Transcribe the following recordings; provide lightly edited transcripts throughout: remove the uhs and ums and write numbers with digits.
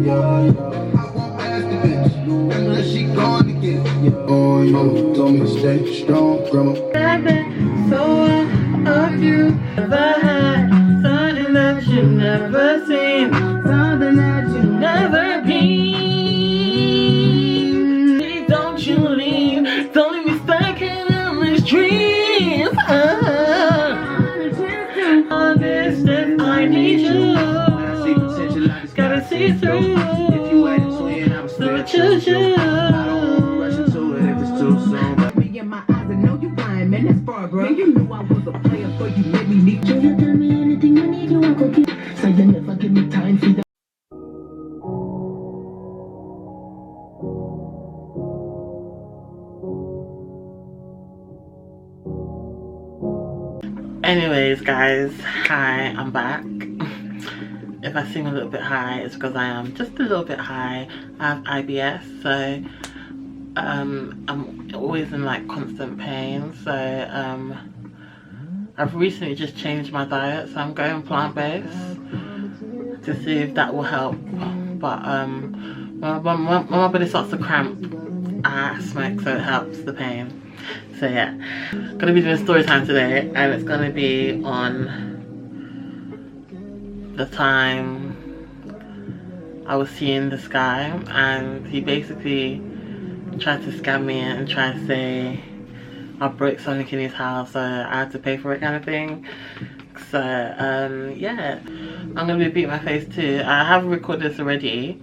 Oh, you told me to stay strong, grandma. I've been so of you, never had something that you never seen, something that you never been. Please don't you leave, don't leave me stuck in this dream. On this step, I need you. Gotta see through. If you wait until you have to choose you. Man, that's far, bro. Man, you knew I was a player, so you made me need you. You tell me anything I need you, I go get. So you never give me time for that. Anyways, guys, hi, I'm back. If I seem a little bit high, it's because I am just a little bit high. I have IBS, so I'm always in like constant pain, so I've recently just changed my diet, so I'm going plant-based to see if that will help. But when my body starts to cramp, I smoke, so it helps the pain. So yeah, gonna be doing story time today, and it's gonna be on the time I was seeing this guy, and he basically tried to scam me and try to say I broke something in his house, so I had to pay for it, kind of thing. So yeah, I'm gonna be beating my face too. I have recorded this already,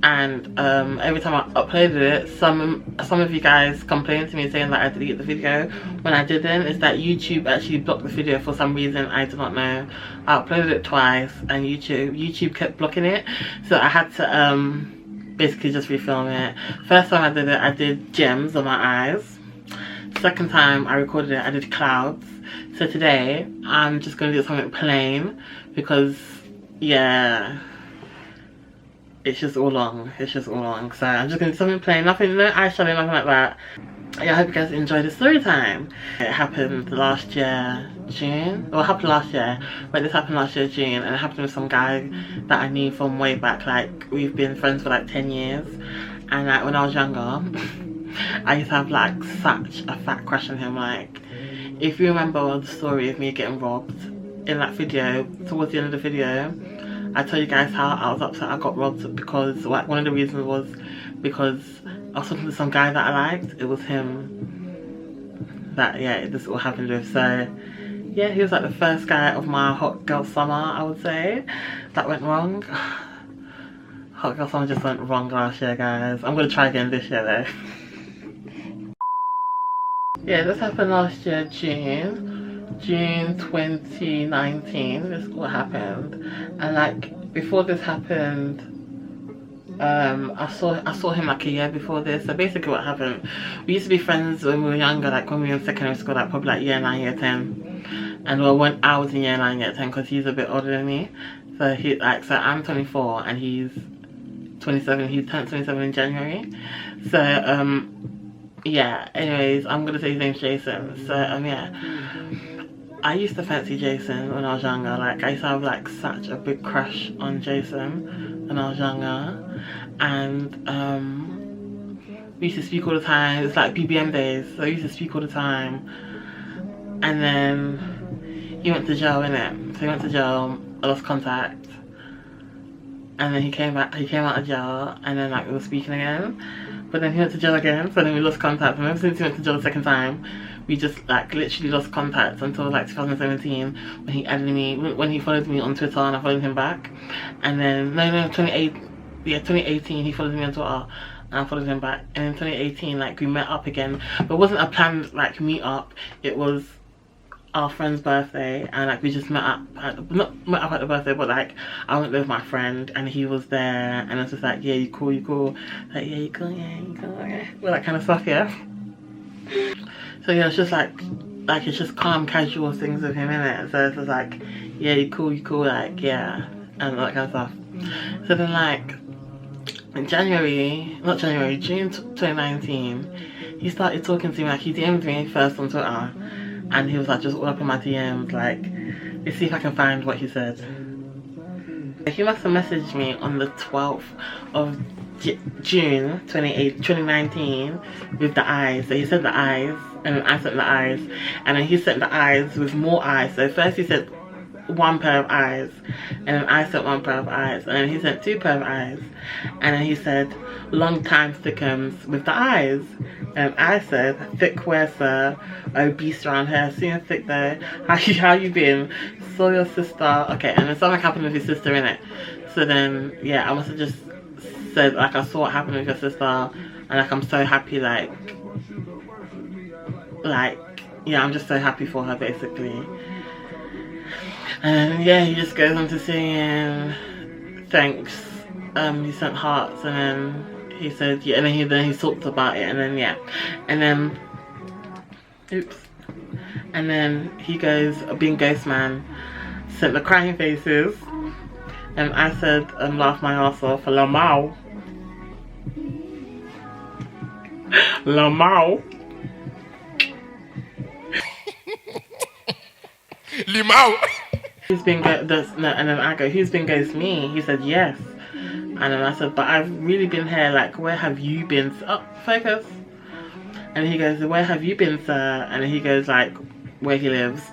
and every time I uploaded it, some of you guys complained to me saying that I deleted the video when I didn't. It's that YouTube actually blocked the video for some reason, I do not know. I uploaded it twice and YouTube kept blocking it, so I had to basically just refilm it. First time I did it, I did gems on my eyes. Second time I recorded it, I did clouds. So today I'm just gonna do something plain because yeah, it's just all long. So I'm just gonna do something plain, nothing, no eyeshadow, nothing like that. Yeah, I hope you guys enjoy the story time. It happened last year June. Well, it happened last year, but this happened last year June, and it happened with some guy that I knew from way back. Like, we've been friends for like 10 years, and like when I was younger I used to have like such a fat crush on him. Like, if you remember the story of me getting robbed in that video, towards the end of the video I told you guys how I was upset I got robbed, because like one of the reasons was because I was talking to some guy that I liked. It was him that, yeah, this all happened with. So yeah, he was like the first guy of my hot girl summer, I would say, that went wrong. Hot girl summer just went wrong last year, guys. I'm gonna try again this year though. Yeah, this happened last year June 2019. This all happened, and like before this happened, I saw him like a year before this. So basically what happened, we used to be friends when we were younger, like when we were in secondary school, like probably like year 9, year 10. And well, when I was in year 9, year 10, because he's a bit older than me. So he like, so I'm 24 and he's 27. He turned 27 in January. So yeah, anyways, I'm gonna say his name's Jason. So yeah, I used to fancy Jason when I was younger. Like, I used to have like such a big crush on Jason when I was younger, and we used to speak all the time. It's like BBM days, so we used to speak all the time. And then he went to jail, innit? So he went to jail, I lost contact, and then he came out of jail, and then like we were speaking again. But then he went to jail again, so then we lost contact. And ever since he went to jail the second time, we just like literally lost contact until like 2017, when he added me, when he followed me on Twitter and I followed him back. And then 2018 he followed me on Twitter and I followed him back. And in 2018 like we met up again, but it wasn't a planned like meet up. It was our friend's birthday, and like we just met up at, not met up at the birthday, but like I went there with my friend and he was there, and it's just like, yeah, you cool, like, yeah, you cool, yeah, you cool, yeah, all that kind of stuff, yeah. So yeah, it's just like it's just calm, casual things with him, innit? So it's just like, yeah, you cool, like, yeah, and all that kind of stuff. So then like in June 2019, he started talking to me. Like, he DM'd me first on Twitter, and he was like just all up in my DMs, like, let's see if I can find what he said. He must have messaged me on the 12th of June 2019 with the eyes. So he sent the eyes, and then I sent the eyes, and then he sent the eyes with more eyes. So first he sent one pair of eyes, and then I sent one pair of eyes, and then he sent two pair of eyes, and then he said long time thickums with the eyes, and I said thick where sir, obese round hair, seeing thick though, how you been, saw your sister, okay, and then something happened with your sister in it. So then yeah, I must have just said like I saw what happened with your sister, and like I'm so happy, like yeah, I'm just so happy for her basically. And yeah, he just goes on to saying thanks. He sent hearts, and then he said yeah, and then he talked about it, and then yeah, and then oops, and then he goes, being ghost man, sent the crying faces, and I said laugh my ass off, Lamau. Lamau. Limau. Who's been no, and then I go, who's been ghost me? He said yes, and then I said, but I've really been here, like where have you been? Oh, focus. And he goes, where have you been, sir? And then he goes like where he lives.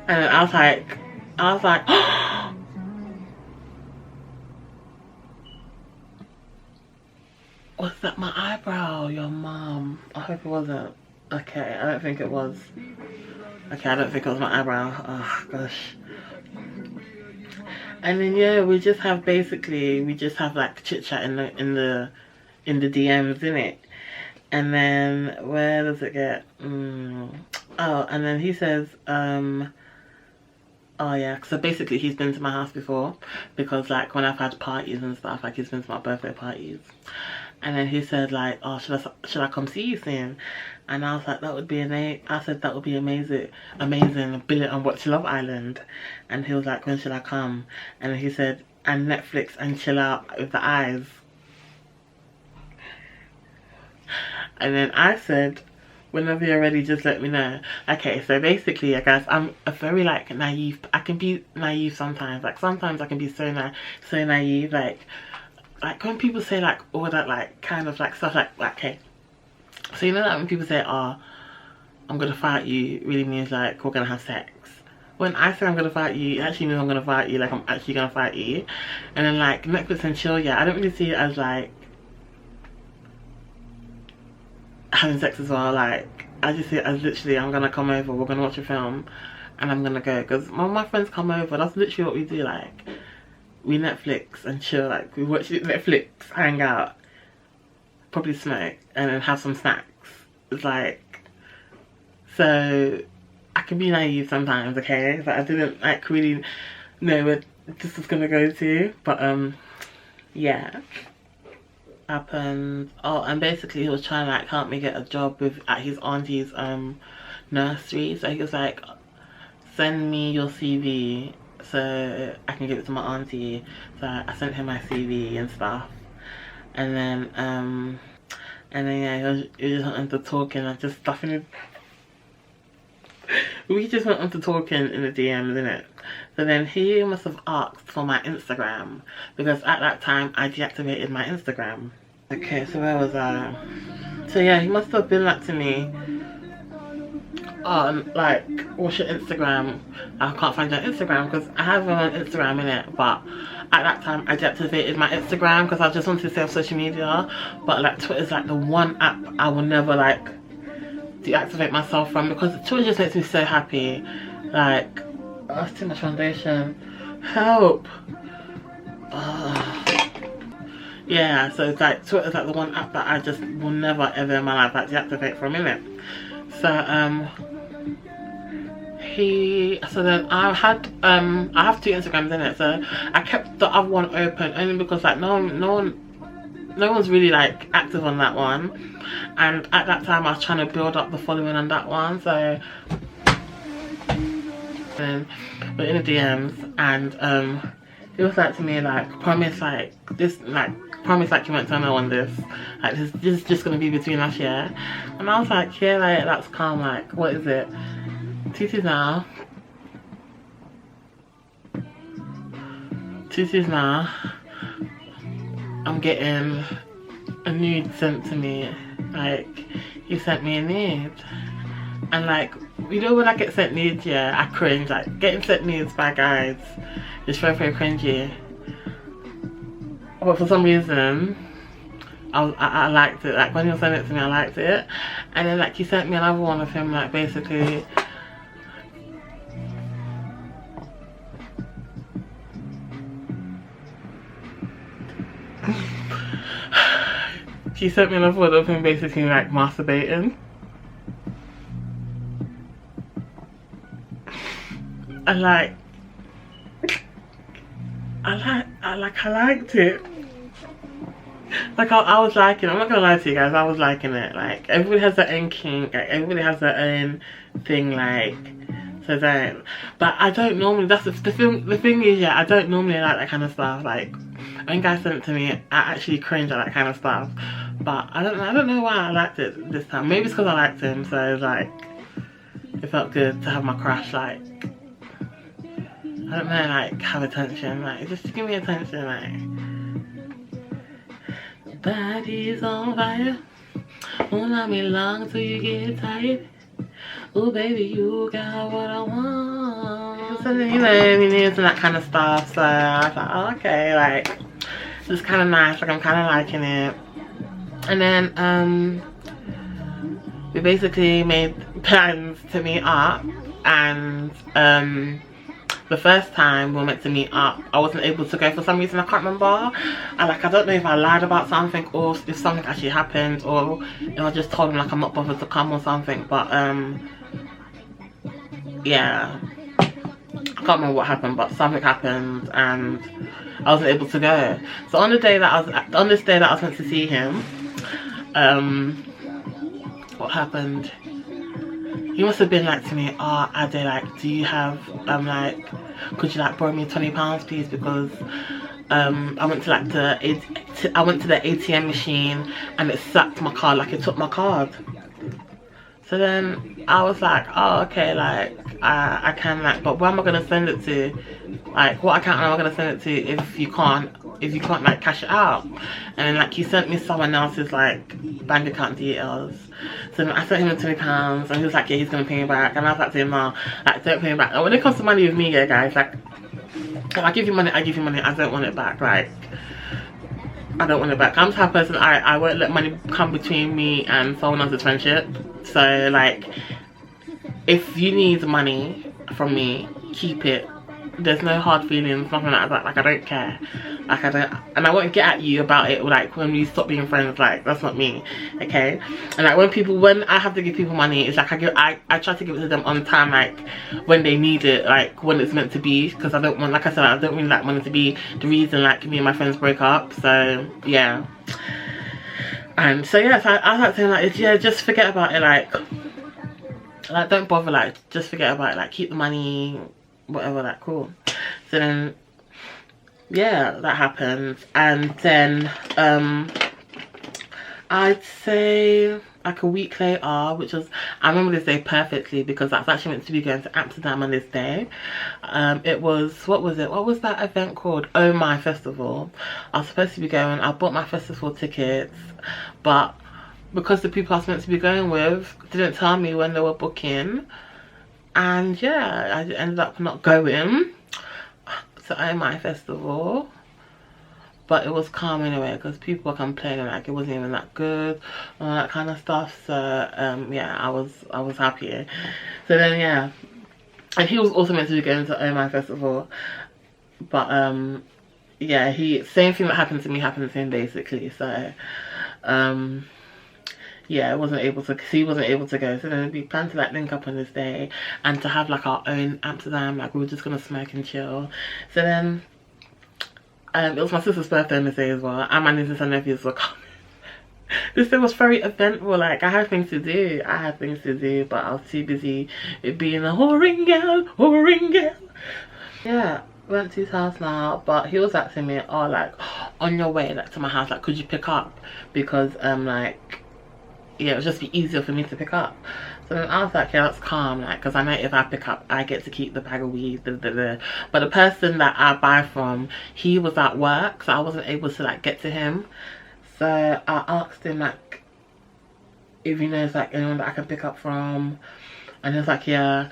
And then I was like was that my eyebrow? Your mom? I hope it wasn't. Okay, I don't think it was. Okay, I don't think it was my eyebrow. Oh gosh. And then yeah, we just have like chit chat in the DMs, innit? And then where does it get? Oh, and then he says, oh yeah, so basically he's been to my house before, because like when I've had parties and stuff, like he's been to my birthday parties. And then he said like, oh, should I come see you soon? And I was like, that would be amazing, billet and watch Love Island. And he was like, when should I come? And then he said, and Netflix and chill out with the eyes. And then I said, whenever you're ready, just let me know. Okay, so basically, guys, I'm a very like naive. I can be naive sometimes. Like sometimes I can be so naive. Like when people say like all that like kind of like stuff like okay. So you know that when people say, oh, I'm gonna fight you, it really means like we're gonna have sex. When I say I'm gonna fight you, it actually means I'm gonna fight you, like I'm actually gonna fight you. And then like Netflix and chill, yeah, I don't really see it as like having sex as well. Like I just see it as literally I'm gonna come over, we're gonna watch a film, and I'm gonna go. Because when my friends come over, that's literally what we do. Like we Netflix and chill, like we watch Netflix, hang out, probably smoke, and then have some snacks. It's like, so I can be naive sometimes, okay? But I didn't like really know where this was gonna go to, but yeah, happened. Oh, and basically he was trying to like help me get a job at his auntie's nursery. So he was like, send me your CV so I can give it to my auntie. So I sent him my CV and stuff, and then yeah, he just went on to talking and just stuff in it. We just went on to talking in the DMs, innit? So then he must have asked for my Instagram, because at that time I deactivated my Instagram. Okay, so where was I? So yeah, he must have been like to me, like, what's your Instagram? I can't find your Instagram, because I have him on Instagram, innit? But at that time I deactivated my Instagram because I just wanted to stay off social media. But like Twitter's like the one app I will never like deactivate myself from, because Twitter just makes me so happy. Like, oh, that's too much foundation, help. Yeah, so it's like Twitter's like the one app that I just will never ever in my life like deactivate for a minute. So so then I have two Instagrams in it, so I kept the other one open only because like no one's really like active on that one, and at that time I was trying to build up the following on that one. So then we're in the DMs, and he was like to me like, promise like this, like promise like you won't tell no one this, like this is just gonna be between us, yeah? And I was like, yeah, like that's calm, like what is it, TT now? Tuesdays now, I'm getting a nude sent to me. Like, he sent me a nude. And like, you know when I get sent nudes, yeah, I cringe. Like, getting sent nudes by guys is very, very cringy. But for some reason, I liked it. Like, when he sent it to me, I liked it. And then like, he sent me another one of him, like, basically he sent me another one of him basically like masturbating. And like, I liked it. Like, I was liking it. I'm not gonna lie to you guys, I was liking it. Like, everybody has their own kink, like, everybody has their own thing, like, so don't. But I don't normally, that's the thing is, yeah, I don't normally like that kind of stuff. Like, when guys send it to me, I actually cringe at that kind of stuff. But I don't know why I liked it this time. Maybe it's because I liked him, so it's like, it felt good to have my crush, like, I don't know, like, have attention, like, just give me attention, like. Body's on fire, won't let me long till you get tired. Oh baby, you got what I want. So, you know, he needs and that kind of stuff, so I was like, oh, okay, like, it's kind of nice, like, I'm kind of liking it. And then, we basically made plans to meet up, and, the first time we were meant to meet up, I wasn't able to go for some reason. I can't remember. And like, I don't know if I lied about something or if something actually happened, or if I just told him like I'm not bothered to come or something. But yeah, I can't remember what happened, but something happened and I wasn't able to go. So on the day that I was meant to see him, what happened? He must have been like to me, oh Ade, like, do you have like, could you like borrow me £20 please, because I went to like the ATM machine and it sucked my card, like it took my card. So then I was like, oh okay, like I can, like, but where am I gonna send it to? Like, what account am I gonna send it to if you can't like cash it out? And then like, he sent me someone else's like bank account details. So I sent him the £20 and he was like, yeah, he's gonna pay me back. And I was like to him, no, like, don't pay me back. And when it comes to money with me, yeah guys, like, if I give you money, I give you money, I don't want it back. Like, I don't want it back. I'm the type of person, I won't let money come between me and someone else's friendship. So like, if you need money from me, keep it. There's no hard feelings, nothing like that. Like, I don't care. Like, and I won't get at you about it, like, when we stop being friends. Like, that's not me, okay? And like, when I have to give people money, it's like I try to give it to them on time, like when they need it, like when it's meant to be, because I don't want, like I said, I don't really like money to be the reason like me and my friends broke up. So yeah. And so yeah, so I was like saying, like, yeah, just forget about it, like don't bother, like, just forget about it, like, keep the money, whatever, like, cool. So then yeah, that happened. And then I'd say like a week later, which was, I remember this day perfectly because that's actually meant to be going to Amsterdam on this day. It was, what was that event called? Oh My Festival. I was supposed to be going. I bought my festival tickets, but because the people I was meant to be going with didn't tell me when they were booking, and yeah, I ended up not going to Oh My Festival. But it was calm anyway, because people were complaining like it wasn't even that good and all that kind of stuff. So yeah, I was happy. So then yeah, and he was also meant to be going to Oh My Festival, but yeah, same thing that happened to me happened to him basically. So yeah, he wasn't able to go. So then we planned to like link up on this day and to have like our own Amsterdam, like we were just gonna smoke and chill. So then it was my sister's birthday on this day as well, and my nieces and nephews were coming. This day was very eventful. Like, I had things to do, but I was too busy with being a whoring girl. Yeah, went to his house now, but he was asking me, oh, like, on your way like to my house, like, could you pick up? Because like, yeah, it would just be easier for me to pick up. So then I was like, yeah, that's calm, like, because I know if I pick up, I get to keep the bag of weed. But the person that I buy from, he was at work, so I wasn't able to like get to him. So I asked him like if he knows like anyone that I can pick up from, and he was like, yeah.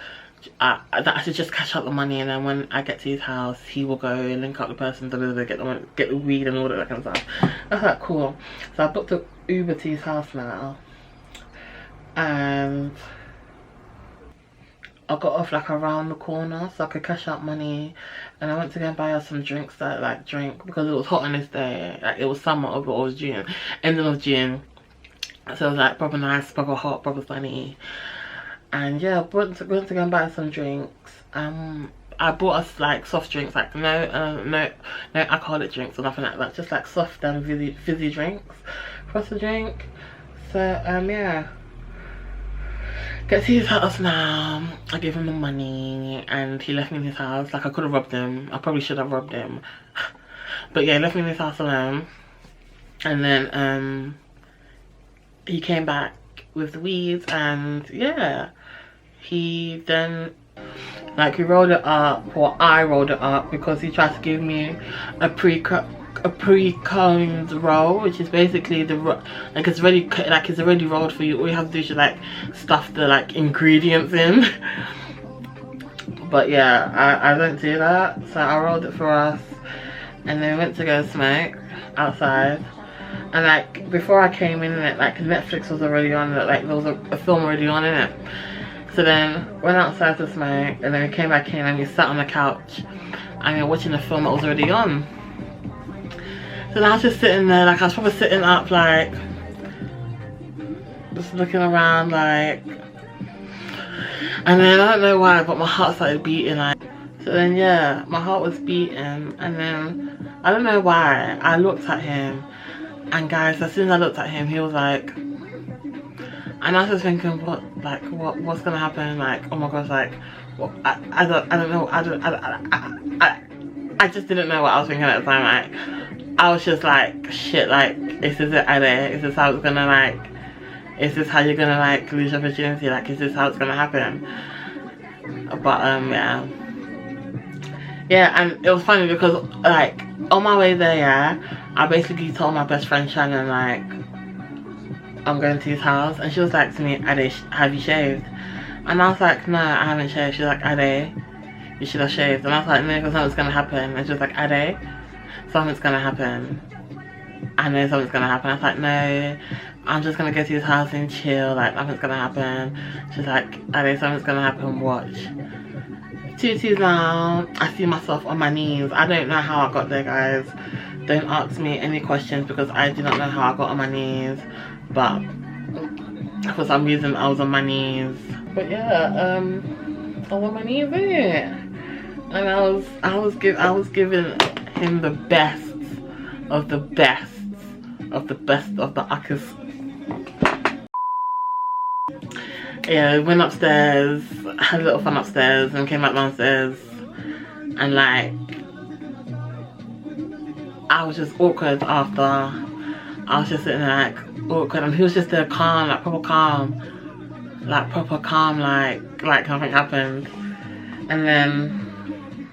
That I should just cash out the money, and then when I get to his house, he will go and link up the person, get the weed and all that kind of stuff. I was like, cool. So I booked an Uber to his house now, and I got off like around the corner so I could cash out money, and I went to go and buy her some drinks that I like drink because it was hot on this day. Like it was summer, but it was June, ending of June, so it was like proper nice, proper hot, proper sunny. And yeah, went to go and buy some drinks. I bought us like soft drinks, like no alcoholic drinks or nothing like that, just like soft and fizzy drinks for us to drink. So yeah, get to his house now. I gave him the money and he left me in his house. Like I could have robbed him. I probably should have robbed him. But yeah, he left me in his house alone. And then he came back with the weeds, and yeah, he then like he rolled it up, or I rolled it up, because he tried to give me a pre-combed roll, which is basically the like it's already rolled for you. All you have to do is like stuff the like ingredients in. But yeah, I don't do that, so I rolled it for us, and then we went to go smoke outside. And like before I came in it, like Netflix was already on it, like there was a film already on in it. So then went outside to smoke, and then we came back in and we sat on the couch and we were watching a film that was already on. So then I was just sitting there, like I was probably sitting up, like just looking around, like, and then I don't know why, but my heart started beating, like. So then yeah, my heart was beating, and then I don't know why I looked at him. And guys, as soon as I looked at him, he was like, and I was just thinking, what's gonna happen? Like, oh my gosh, like, what, I don't know, I just didn't know what I was thinking at the time. Like, I was just like, shit, like, is this it, Ade? Is this how it's gonna, like, is this how you're gonna, like, lose your virginity? Like, is this how it's gonna happen? But, yeah, and it was funny because, like, on my way there, yeah, I basically told my best friend Shannon, like, I'm going to his house, and she was like to me, Ade, have you shaved? And I was like, no, I haven't shaved. She was like, Ade, you should have shaved. And I was like, no, because something's gonna happen. And she was like, Ade, something's gonna happen. I know something's gonna happen. I was like, no, I'm just gonna go to his house and chill, like, nothing's gonna happen. She's like, Ade, something's gonna happen, watch. 2 2 now, I see myself on my knees. I don't know how I got there, guys. Don't ask me any questions because I do not know how I got on my knees. But for some reason I was on my knees. But yeah, I was on my knees, and I was giving him the best of the best of the best of the uckers. Yeah, went upstairs, had a little fun upstairs, and came back downstairs, and like I was just awkward after. I was just sitting there like awkward, and he was just there calm, like proper calm, like nothing happened. And then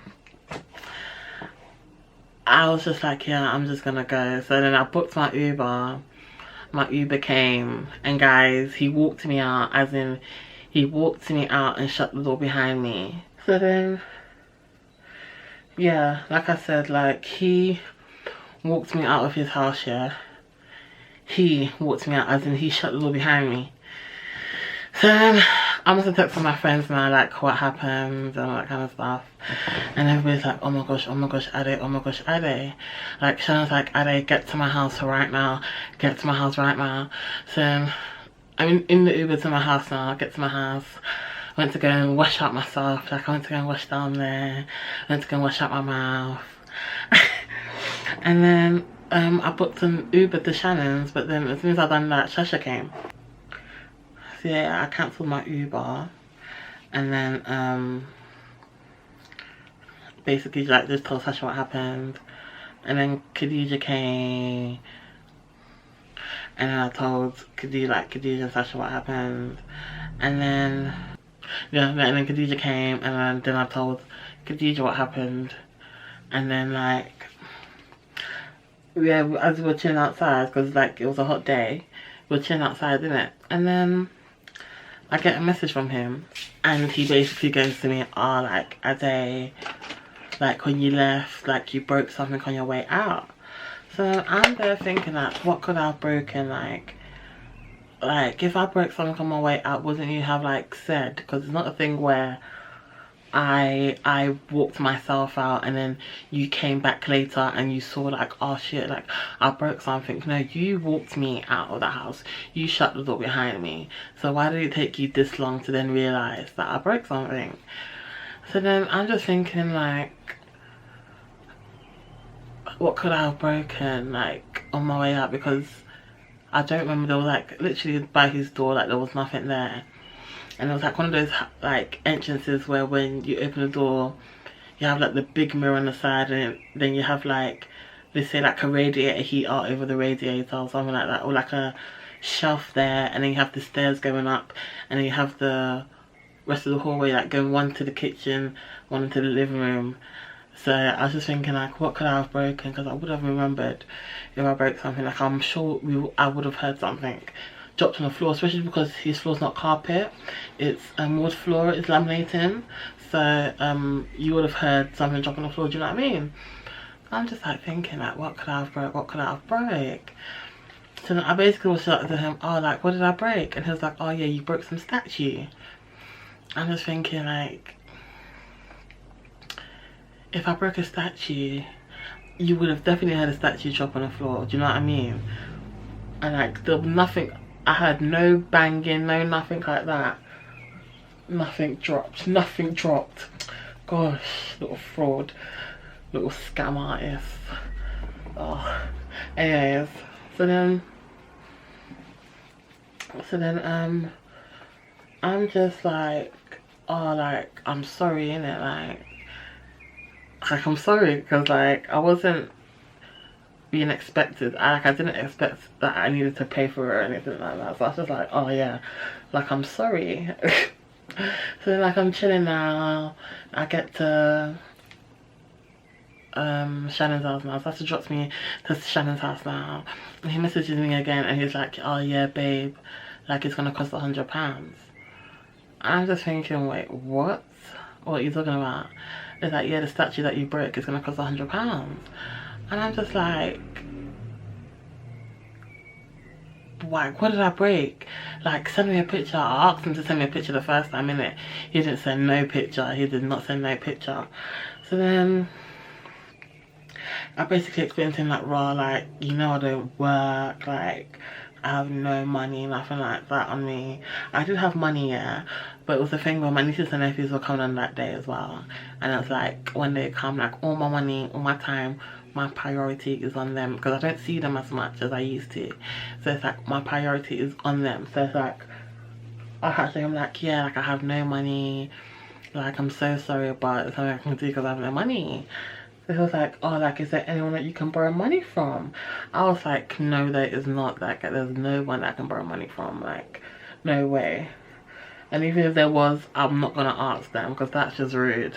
I was just like, yeah, I'm just gonna go. So then I booked my Uber. My Uber came, and guys, he walked me out, as in he walked me out and shut the door behind me. So then yeah, like I said, like he walked me out of his house, yeah. He walked me out, as in he shut the door behind me. So then I must have texted my friends now, like, what happened and all that kind of stuff. And everybody's like, oh my gosh, Ade, oh my gosh, Ade. Like, Shannon's like, Ade, get to my house right now. Get to my house right now. So I'm in the Uber to my house now. I get to my house. I went to go and wash out myself. Like, I went to go and wash down there. I went to go and wash out my mouth. And then I booked an Uber to Shannon's, but then as soon as I done that, Shasha came. So yeah, I cancelled my Uber, and then basically like just told Sasha what happened, and then Khadija came, And then I told Khadija and Sasha what happened. And then, yeah, and then Khadija came, and then I told Khadija what happened. And then, like, yeah, as we were chilling outside, because, like, it was a hot day, we were chilling outside, innit? And then I get a message from him, and he basically goes to me, oh, like, Ade, like, when you left, like, you broke something on your way out. So I'm there thinking, like, what could I have broken? Like, if I broke something on my way out, wouldn't you have, like, said? Because it's not a thing where I walked myself out and then you came back later and you saw, like, oh shit, like, I broke something. No, you walked me out of the house. You shut the door behind me. So why did it take you this long to then realise that I broke something? So then I'm just thinking, like, what could I have broken, like, on my way out? Because I don't remember, there was, like, literally by his door, like, there was nothing there. And it was, like, one of those, like, entrances where when you open the door, you have, like, the big mirror on the side, and then you have, like, let's say, like, a radiator heater over the radiator or something like that, or, like, a shelf there, and then you have the stairs going up, and then you have the rest of the hallway, like, going one to the kitchen, one into the living room. So I was just thinking, like, what could I have broken? Because I would have remembered if I broke something. Like, I'm sure I would have heard something dropped on the floor, especially because his floor's not carpet, it's wood floor, it's laminating. So you would have heard something drop on the floor. Do you know what I mean? I'm just, like, thinking, like, what could I have broke? What could I have broke? So then I basically was like to him, oh, like, what did I break? And he was like, oh yeah, you broke some statue. I'm just thinking, like, if I broke a statue, you would have definitely heard a statue drop on the floor. Do you know what I mean? And, like, there was nothing, I heard no banging, no nothing like that. Nothing dropped, nothing dropped. Gosh, little fraud, little scam artist. Oh, anyways, so then I'm just like, oh, like, I'm sorry, innit? Like, I'm sorry, because, like, I wasn't being expected. I didn't expect that I needed to pay for it or anything like that. So I was just like, oh yeah, like, I'm sorry. So then, like, I'm chilling now. I get to Shannon's house now. So Sasha drops me to Shannon's house now. And he messages me again and he's like, oh yeah, babe, like, it's gonna cost £100. I'm just thinking, wait, what? What are you talking about? It's like, yeah, the statue that you broke is gonna cost £100. And I'm just like, what did I break? Like, send me a picture. I asked him to send me a picture the first time, innit? He didn't send no picture. He did not send no picture. So then I basically explained to him, like, raw, like, you know, I don't work, like, I have no money, nothing like that on me. I did have money, yeah, but it was the thing where my nieces and nephews were coming on that day as well. And it was like, when they come, like, all my money, all my time, my priority is on them, because I don't see them as much as I used to. So it's like, my priority is on them. So it's like, I had to say, I'm like, yeah, like, I have no money, like, I'm so sorry, but it's something I can do because I have no money. So he was like, oh, like, is there anyone that you can borrow money from? I was like, no, there is not. Like, there's no one that I can borrow money from. Like, no way. And even if there was, I'm not gonna ask them, because that's just rude.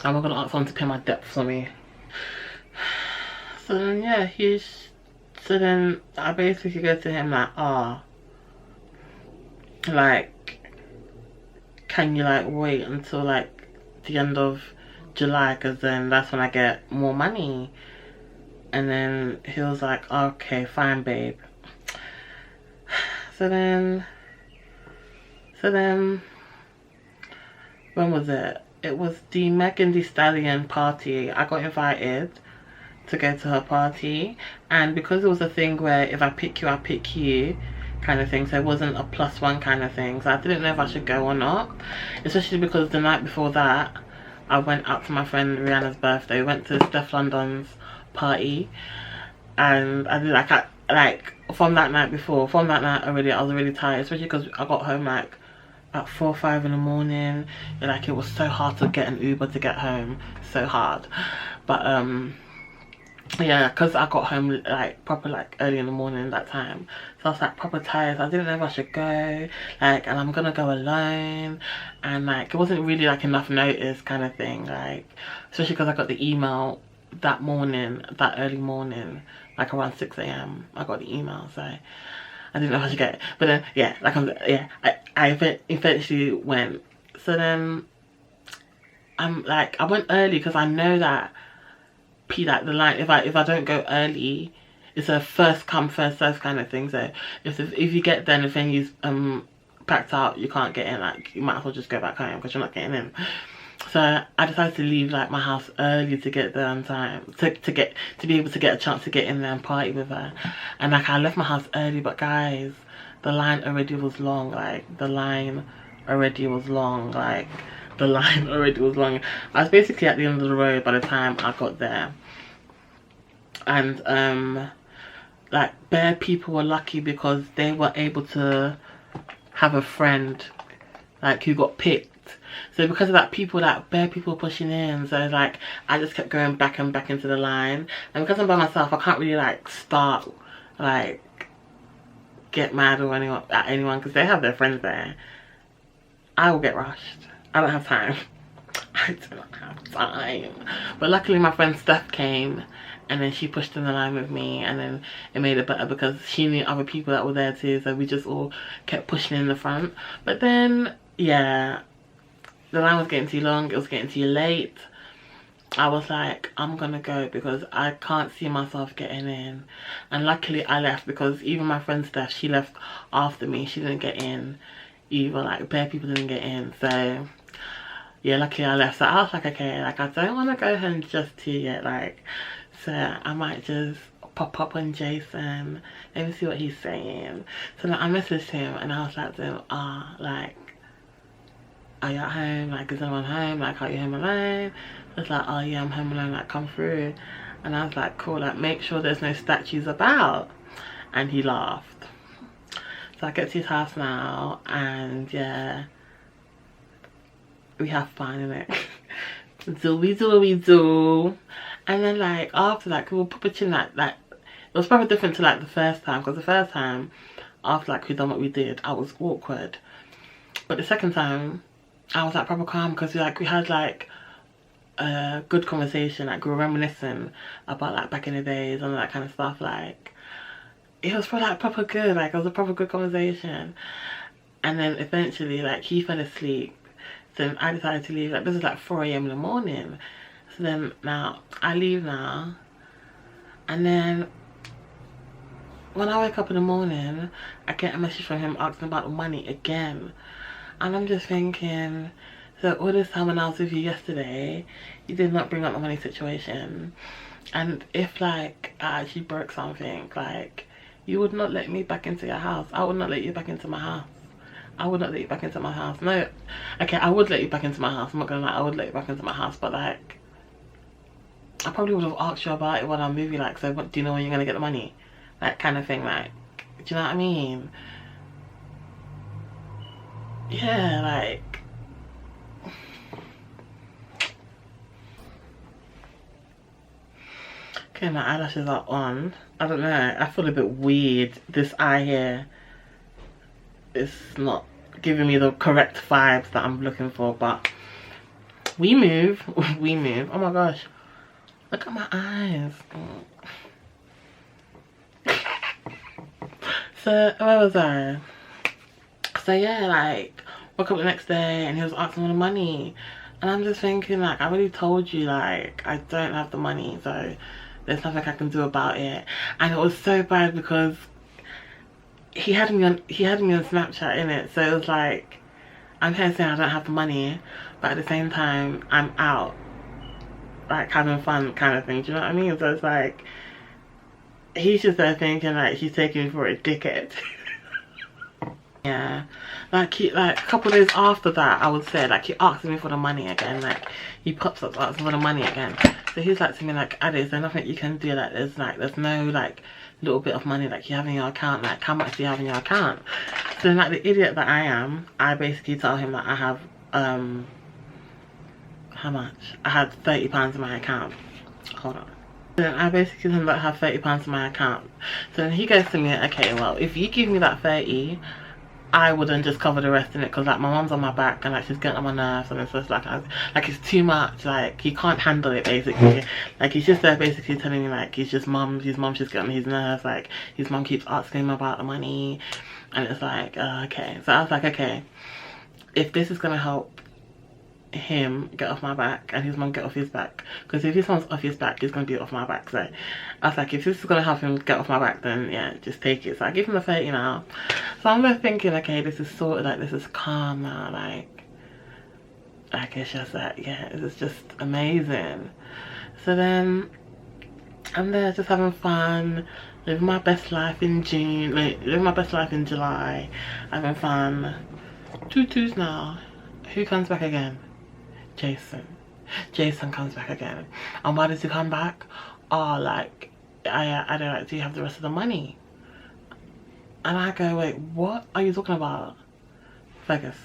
I'm not gonna ask someone to pay my debt for me. So then, yeah, so then I basically go to him like, oh, like, can you, like, wait until, like, the end of July, because then that's when I get more money. And then he was like, okay, fine, babe. So then when was it? It was the Megan Thee Stallion party. I got invited to go to her party, and because it was a thing where if I pick you, I pick you kind of thing, so it wasn't a +1 kind of thing, so I didn't know if I should go or not, especially because the night before that I went out to my friend Rihanna's birthday. We went to Steph London's party, and I did, like, from that night already, I was really tired, especially because I got home like at 4 or 5 in the morning. And, like, it was so hard to get an Uber to get home, so hard. But Yeah, because I got home like proper like early in the morning that time, so I was like proper tired. So I didn't know if I should go, like, and I'm gonna go alone, and like it wasn't really like enough notice kind of thing, like, especially because I got the email that morning, that early morning, like around 6 a.m. I got the email, so I didn't know if I should go. But then yeah, like I eventually went. So then I'm like, I went early because I know that like the line, if I don't go early, it's a first come first serve kind of thing. So if you get there and the venue's packed out, you can't get in, like you might as well just go back home because you're not getting in. So I decided to leave like my house early to get there on time, to be able to get a chance to get in there and party with her. And like I left my house early, but guys, the line already was long. Like the line already was long. Like the line already was long. I was basically at the end of the road by the time I got there. And like bare people were lucky because they were able to have a friend like who got picked. So because of that, bare people pushing in, so like I just kept going back and back into the line. And because I'm by myself, I can't really like start like get mad or at anyone because they have their friends there. I will get rushed. I don't have time. I do not have time. But luckily my friend Steph came, and then she pushed in the line with me, and then it made it better because she knew other people that were there too, so we just all kept pushing in the front. But then yeah, the line was getting too long, it was getting too late. I was like, I'm gonna go because I can't see myself getting in. And luckily I left because even my friend Steph, she left after me. She didn't get in either, like bare people didn't get in. So yeah, luckily I left. So I was like, okay, like I don't want to go home just yet, like, so I might just pop up on Jason, maybe see what he's saying. So like, I messaged him and I was like to him, like, are you at home? Like, is anyone home? Like, are you home alone? It's like, oh yeah, I'm home alone, like come through. And I was like, cool, like make sure there's no statues about. And he laughed. So I get to his house now, and yeah, we have fun in it. do we do. And then like after that, we were proper chilling, like it was probably different to like the first time, because the first time after like we done what we did, I was awkward. But the second time I was like proper calm because we had like a good conversation, like we were reminiscing about like back in the days and that kind of stuff. Like it was for like proper good, like it was a proper good conversation. And then eventually like he fell asleep, so I decided to leave. Like this is like 4 a.m. in the morning. So then now I leave now, and then when I wake up in the morning I get a message from him asking about the money again. And I'm just thinking, so all this time when I was with you yesterday, you did not bring up the money situation. And if like I actually broke something, like you would not let me back into your house. I would not let you back into my house. I would not let you back into my house. No, okay, I would let you back into my house. I'm not gonna lie, I would let you back into my house. But like, I probably would have asked you about it when I'm moving. Like, so what, do you know when you're gonna get the money? That kind of thing. Like, do you know what I mean? Yeah, like, okay, my eyelashes are on. I don't know, I feel a bit weird. This eye here is not giving me the correct vibes that I'm looking for, but we move. We move. Oh my gosh, look at my eyes. So where was I? So yeah, like woke up the next day and he was asking for the money, and I'm just thinking, like, I already told you, like, I don't have the money, so there's nothing I can do about it. And it was so bad because he had me on Snapchat, in it, so it was like I'm here saying I don't have the money, but at the same time I'm out like having fun kind of thing, do you know what I mean? So it's like he's just there thinking like he's taking me for a dickhead. Yeah, like a couple of days after that, I would say, like, he asked me for the money again. Like he pops up asking for the money again. So he's like to me, like, Addy, is there nothing you can do? Like there's no like little bit of money like you have in your account. Like, how much do you have in your account? So like the idiot that I am, I basically tell him that I have how much? I had £30 in my account. Hold on. Then I basically didn't have £30 in my account. So then he goes to me, okay, well, if you give me that 30, I wouldn't just cover the rest in it, because like my mom's on my back and like she's getting on my nerves, and it's just like it's too much. Like he can't handle it basically. Like he's just there basically telling me like his mom just getting on his nerves. Like his mom keeps asking him about the money, and it's like okay. So I was like, okay, if this is gonna help him get off my back and his mom get off his back, because if his mom's off his back, he's gonna be off my back. So I was like, if this is gonna help him get off my back, then yeah, just take it. So I give him the 30 now. So I'm there thinking, okay, this is sorted, like this is calm now, like it's just that, yeah, it's just amazing. So then I'm there just having fun, living my best life in June, like living my best life in July, having fun. 2 now. Who comes back again? Jason comes back again. And why does he come back? Oh, like I don't like, do you have the rest of the money? And I go, wait, what are you talking about? Vegas.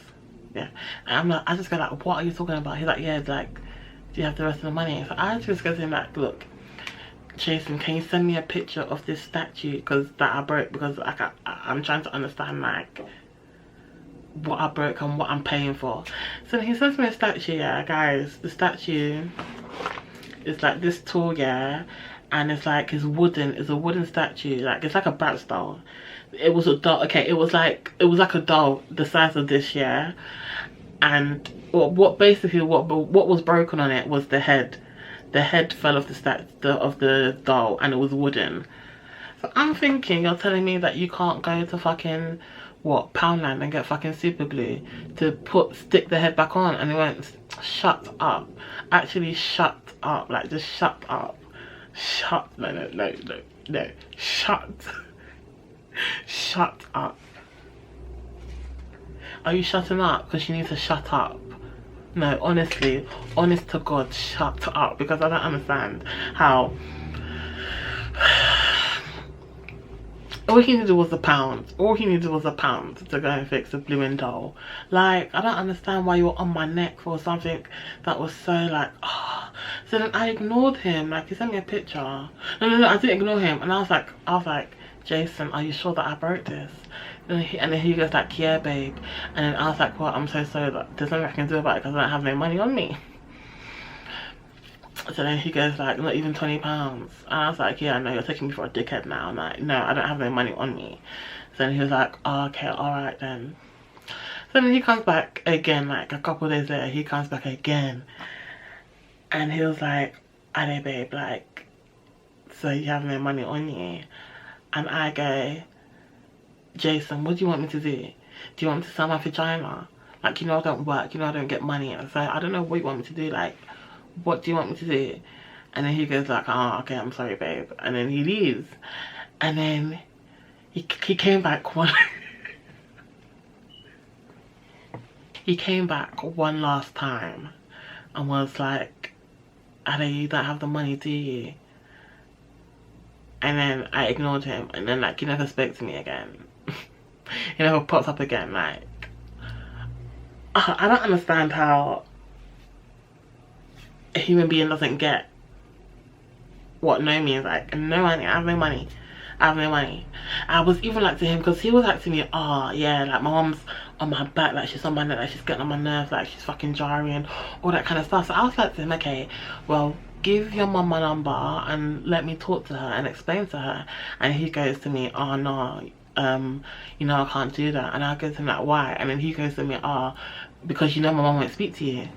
Yeah. And I'm like, I just go like, what are you talking about? He's like, yeah, like, do you have the rest of the money? So I just go to him like, look, Jason, can you send me a picture of this statue because that I broke, because I'm trying to understand like what I broke and what I'm paying for. So he sends me a statue, yeah, guys. The statue is like this tall, yeah, and it's like it's a wooden statue, like it's like a Bratz doll. It was a doll, okay, it was like a doll the size of this, yeah. And what was broken on it was the head. The head fell off the doll, and it was wooden. So I'm thinking, you're telling me that you can't go to fucking what, Poundland, and get fucking super glue to stick the head back on? And he went, shut up. Actually shut up, like just shut up. No, shut up. Are you shutting up? Because you need to shut up. No, honestly, honest to God, shut up, because I don't understand how all he needed was a pound. All he needed was a pound to go and fix a blooming doll. Like, I don't understand why you were on my neck for something that was so like, ah. Oh. So then I ignored him. Like, he sent me a picture. No, I didn't ignore him. And I was like, Jason, are you sure that I broke this? And then he goes like, yeah, babe. And then I was like, well, I'm so sorry. Like, there's nothing I can do about it because I don't have no money on me. So then he goes like, not even £20. And I was like, yeah, I know, you're taking me for a dickhead now. I'm like, no, I don't have no money on me. So then he was like, oh, okay, alright then. So then he comes back again, like a couple of days later, he comes back again. And he was like, Ade babe, like, so you have no money on you? And I go, Jason, what do you want me to do? Do you want me to sell my vagina? Like, you know I don't work, you know I don't get money. And so I don't know what you want me to do, like, what do you want me to do? And then he goes like, oh, okay, I'm sorry, babe. And then he leaves. And then he came back one he came back one last time and was like, Ade, you don't have the money, do you? And then I ignored him, and then like he never spoke to me again. He never pops up again. Like, I don't understand how a human being doesn't get what no means. Like, no money, I have no money, I have no money. I was even like to him, because he was like to me, oh yeah, like my mom's on my back, like she's on my neck, like she's getting on my nerves, like she's fucking jarring, all that kind of stuff. So I was like to him, okay, well, give your mum my number and let me talk to her and explain to her. And he goes to me, oh no, you know I can't do that. And I go to him like, why? And then he goes to me, oh, because you know my mum won't speak to you.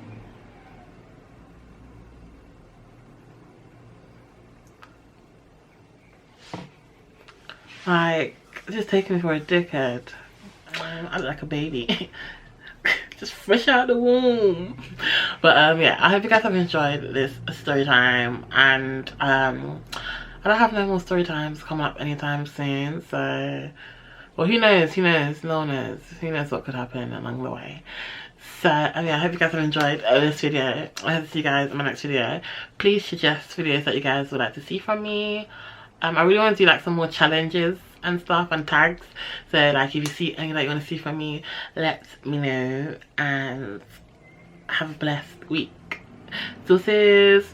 Like, just taking me for a dickhead. I look like a baby. Just fresh out the womb. But yeah, I hope you guys have enjoyed this story time, and I don't have no more story times coming up anytime soon, so well, who knows, no one knows, who knows what could happen along the way. So yeah, I hope you guys have enjoyed this video. I hope to see you guys in my next video. Please suggest videos that you guys would like to see from me. I really want to do like some more challenges and stuff and tags, so like if you see anything that you want to see from me, let me know, and have a blessed week. Deuces.